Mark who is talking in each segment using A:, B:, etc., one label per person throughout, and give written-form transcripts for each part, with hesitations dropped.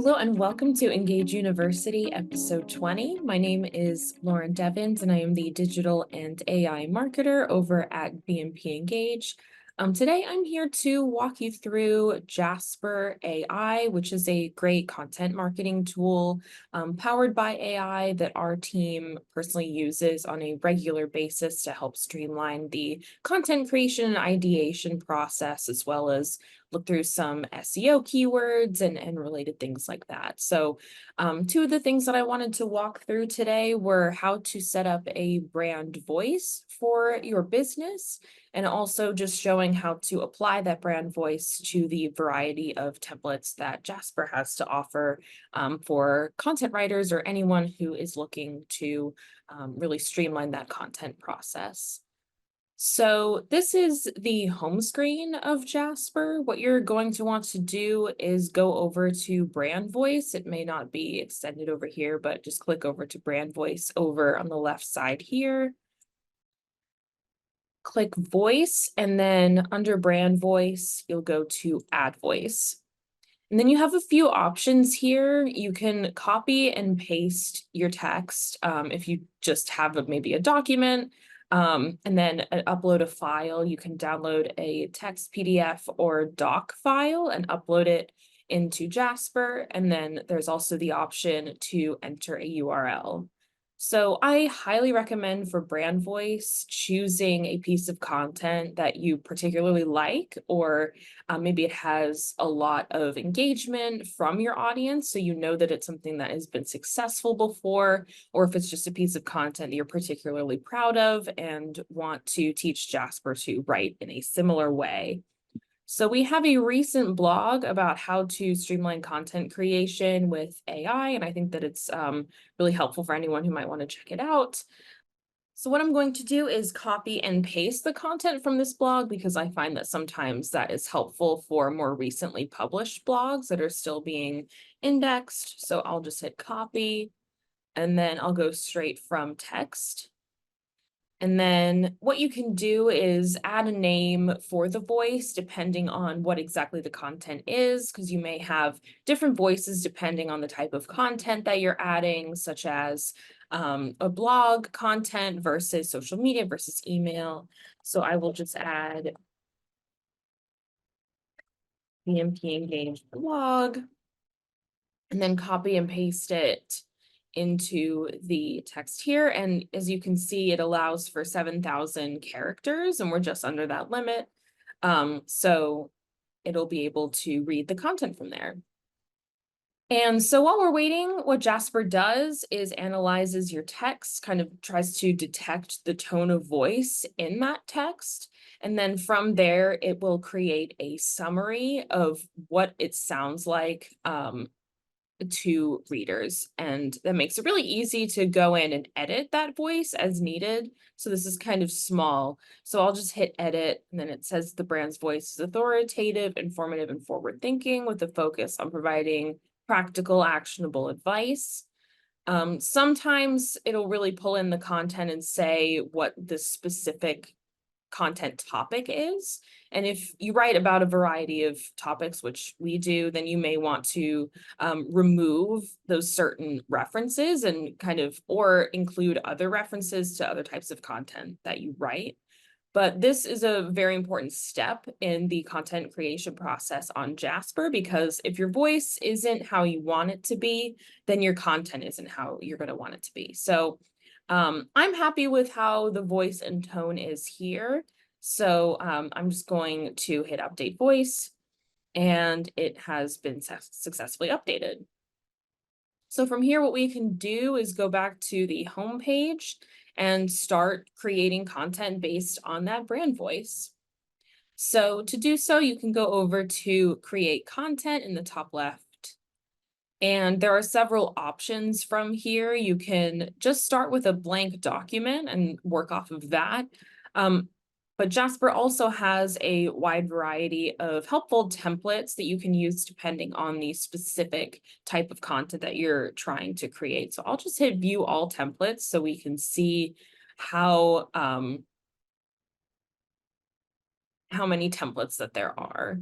A: Hello and welcome to Engage University, episode 20. My name is Lauren Devins and I am the digital and AI marketer over at BMP Engage. Today I'm here to walk you through Jasper AI, which is a great content marketing tool powered by AI that our team personally uses on a regular basis to help streamline the content creation and ideation process, as well as look through some SEO keywords and related things like that. So two of the things that I wanted to walk through today were how to set up a brand voice for your business, and also just showing how to apply that brand voice to the variety of templates that Jasper has to offer for content writers or anyone who is looking to really streamline that content process. So this is the home screen of Jasper. What you're going to want to do is go over to brand voice. It may not be extended over here, but just click over to brand voice over on the left side here. Click voice, and then under brand voice, you'll go to add voice. And then you have a few options here. You can copy and paste your text if you just have maybe a document, and then upload a file. You can download a text PDF or doc file and upload it into Jasper. And then there's also the option to enter a URL. So I highly recommend for brand voice choosing a piece of content that you particularly like, or maybe it has a lot of engagement from your audience, so you know that it's something that has been successful before, or if it's just a piece of content that you're particularly proud of and want to teach Jasper to write in a similar way. So we have a recent blog about how to streamline content creation with AI, and I think that it's really helpful for anyone who might want to check it out. So what I'm going to do is copy and paste the content from this blog, because I find that sometimes that is helpful for more recently published blogs that are still being indexed. So I'll just hit copy, and then I'll go straight from text. And then what you can do is add a name for the voice depending on what exactly the content is, because you may have different voices depending on the type of content that you're adding, such as a blog content versus social media versus email. So I will just add BMP Engage blog, and then copy and paste it into the text here. And as you can see, it allows for 7,000 characters, and we're just under that limit. So it'll be able to read the content from there. And so while we're waiting, what Jasper does is analyzes your text, kind of tries to detect the tone of voice in that text. And then from there, it will create a summary of what it sounds like to readers. And that makes it really easy to go in and edit that voice as needed. So this is kind of small. So I'll just hit edit, and then it says the brand's voice is authoritative, informative, and forward-thinking with a focus on providing practical, actionable advice. Sometimes it'll really pull in the content and say what the specific content topic is. And if you write about a variety of topics, which we do, then you may want to remove those certain references and kind of, or include other references to other types of content that you write. But this is a very important step in the content creation process on Jasper, because if your voice isn't how you want it to be, then your content isn't how you're going to want it to be. So I'm happy with how the voice and tone is here. So I'm just going to hit update voice, and it has been successfully updated. So from here, what we can do is go back to the home page and start creating content based on that brand voice. So to do so, you can go over to create content in the top left. And there are several options from here. You can just start with a blank document and work off of that. But Jasper also has a wide variety of helpful templates that you can use depending on the specific type of content that you're trying to create. So I'll just hit view all templates so we can see how many templates that there are.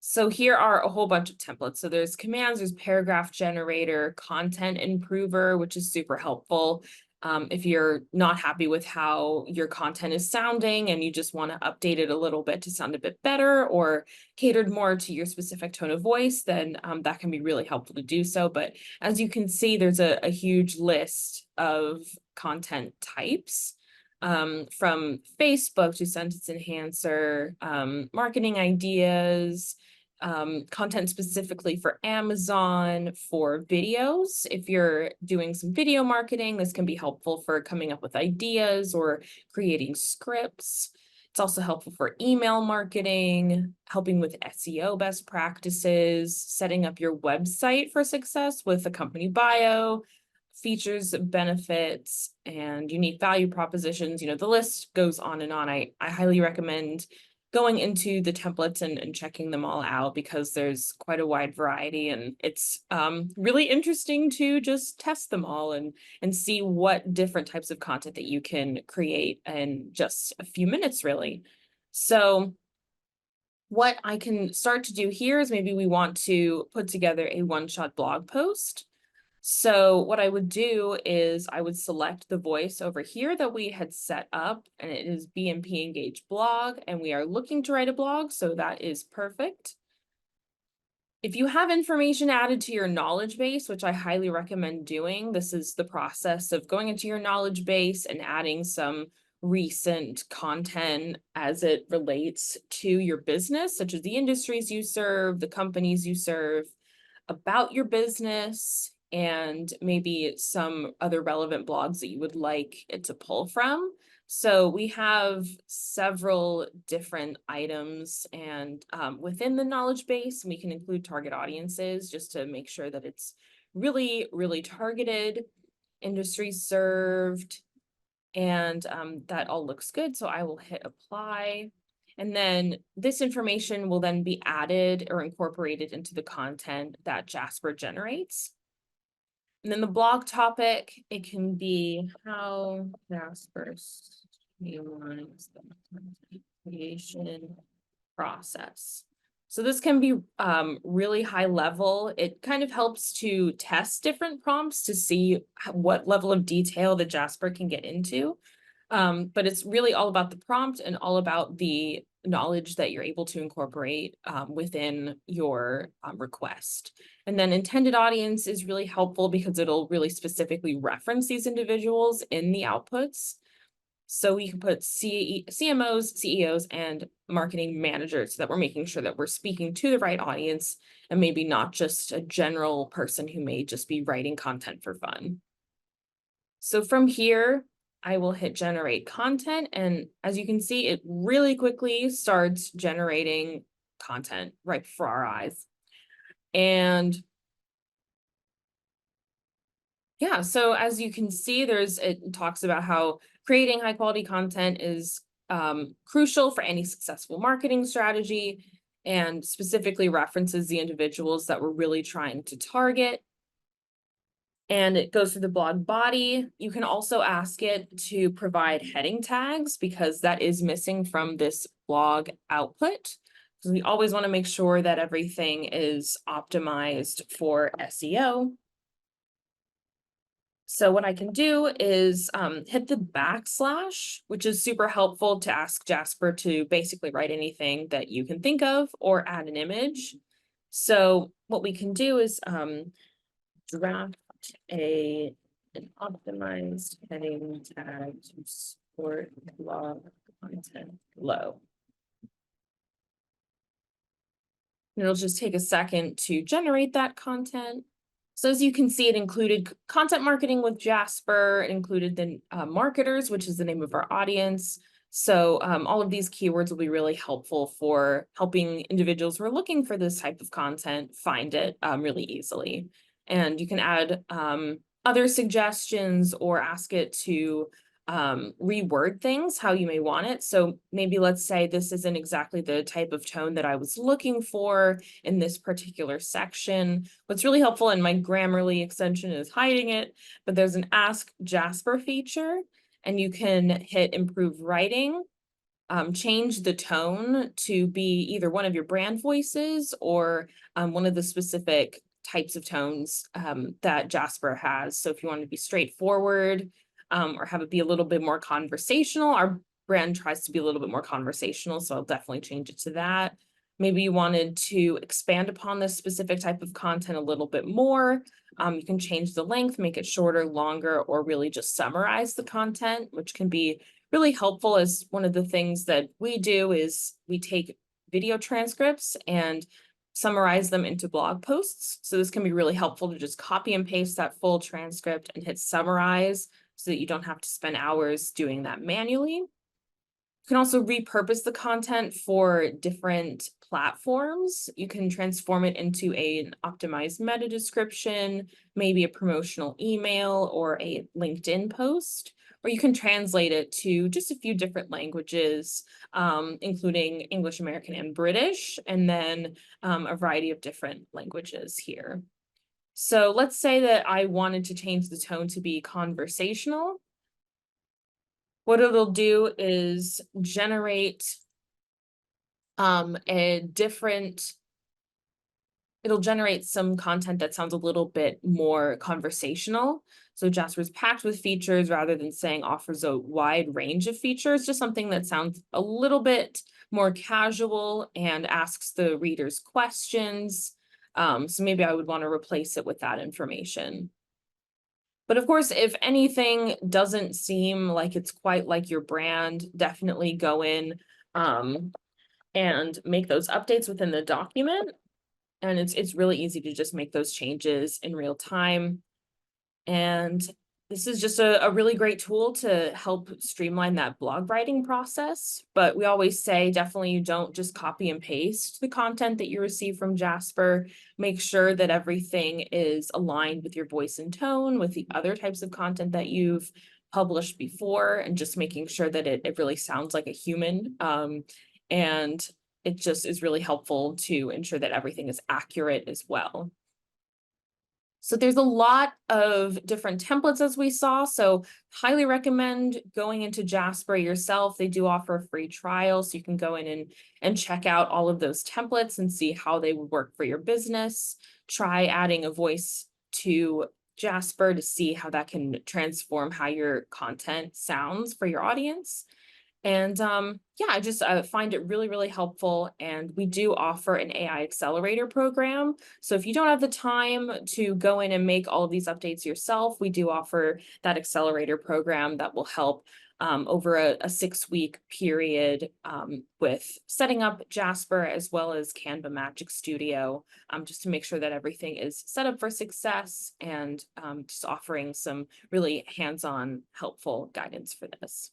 A: So here are a whole bunch of templates. So there's commands, there's paragraph generator, content improver, which is super helpful. If you're not happy with how your content is sounding and you just want to update it a little bit to sound a bit better or catered more to your specific tone of voice, then that can be really helpful to do so. But as you can see, there's a huge list of content types, from Facebook to sentence enhancer, marketing ideas, content specifically for Amazon, for videos. If you're doing some video marketing, this can be helpful for coming up with ideas or creating scripts. It's also helpful for email marketing, helping with SEO best practices, setting up your website for success with a company bio, features, benefits, and unique value propositions. The list goes on and on. I highly recommend going into the templates and checking them all out because there's quite a wide variety, and it's really interesting to just test them all and see what different types of content that you can create in just a few minutes, really. So what I can start to do here is maybe we want to put together a one-shot blog post. So what I would do is I would select the voice over here that we had set up, and it is BMP Engage blog, and we are looking to write a blog, so that is perfect. If you have information added to your knowledge base, which I highly recommend doing, this is the process of going into your knowledge base and adding some recent content as it relates to your business, such as the industries you serve, the companies you serve, about your business, and maybe some other relevant blogs that you would like it to pull from. So we have several different items, and within the knowledge base, we can include target audiences just to make sure that it's really, really targeted, industry served, and that all looks good. So I will hit apply. And then this information will then be added or incorporated into the content that Jasper generates. And then the blog topic, it can be how Jasper streamlines the content creation process. So this can be really high level. It kind of helps to test different prompts to see what level of detail the Jasper can get into. But it's really all about the prompt and all about the knowledge that you're able to incorporate within your request. And then intended audience is really helpful because it'll really specifically reference these individuals in the outputs. So we can put CMOs, CEOs, and marketing managers so that we're making sure that we're speaking to the right audience and maybe not just a general person who may just be writing content for fun. So from here, I will hit generate content, and as you can see, it really quickly starts generating content right before our eyes. And yeah, so as you can see, it talks about how creating high quality content is crucial for any successful marketing strategy, and specifically references the individuals that we're really trying to target. And it goes through the blog body. You can also ask it to provide heading tags because that is missing from this blog output. So we always want to make sure that everything is optimized for SEO. So what I can do is hit the backslash, which is super helpful to ask Jasper to basically write anything that you can think of or add an image. So what we can do is draft an optimized heading tag to support blog content below. And it'll just take a second to generate that content. So as you can see, it included content marketing with Jasper, it included the marketers, which is the name of our audience. So all of these keywords will be really helpful for helping individuals who are looking for this type of content find it really easily. And you can add other suggestions or ask it to reword things how you may want it. So maybe let's say this isn't exactly the type of tone that I was looking for in this particular section. What's really helpful, and my Grammarly extension is hiding it, but there's an Ask Jasper feature, and you can hit improve writing. change the tone to be either one of your brand voices or one of the specific types of tones that Jasper has. So if you want to be straightforward or have it be a little bit more conversational, our brand tries to be a little bit more conversational. So I'll definitely change it to that. Maybe you wanted to expand upon this specific type of content a little bit more. You can change the length, make it shorter, longer, or really just summarize the content, which can be really helpful. As one of the things that we do is we take video transcripts and summarize them into blog posts. So this can be really helpful to just copy and paste that full transcript and hit summarize so that you don't have to spend hours doing that manually. You can also repurpose the content for different platforms. You can transform it into an optimized meta description, maybe a promotional email or a LinkedIn post, or you can translate it to just a few different languages, including English, American, and British, and then a variety of different languages here. So let's say that I wanted to change the tone to be conversational. What it'll do is generate a different it'll generate some content that sounds a little bit more conversational. So Jasper's packed with features rather than saying offers a wide range of features, just something that sounds a little bit more casual and asks the readers questions. So maybe I would want to replace it with that information. But of course, if anything doesn't seem like it's quite like your brand, definitely go in and make those updates within the document. And it's really easy to just make those changes in real time. And this is just a really great tool to help streamline that blog writing process. But we always say definitely you don't just copy and paste the content that you receive from Jasper. Make sure that everything is aligned with your voice and tone, with the other types of content that you've published before, and just making sure that it really sounds like a human. And it just is really helpful to ensure that everything is accurate as well. So there's a lot of different templates as we saw, so highly recommend going into Jasper yourself. They do offer a free trial, so you can go in and check out all of those templates and see how they would work for your business. Try adding a voice to Jasper to see how that can transform how your content sounds for your audience. And yeah, I just find it really, really helpful. And we do offer an AI accelerator program. So if you don't have the time to go in and make all of these updates yourself, we do offer that accelerator program that will help over a 6-week period with setting up Jasper as well as Canva Magic Studio, just to make sure that everything is set up for success, and just offering some really hands-on helpful guidance for this.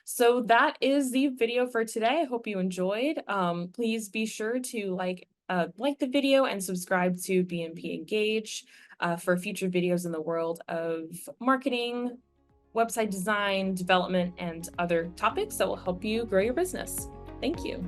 A: So that is the video for today. I hope you enjoyed. Please be sure to like the video and subscribe to BNP Engage for future videos in the world of marketing, website design, development, and other topics that will help you grow your business. Thank you.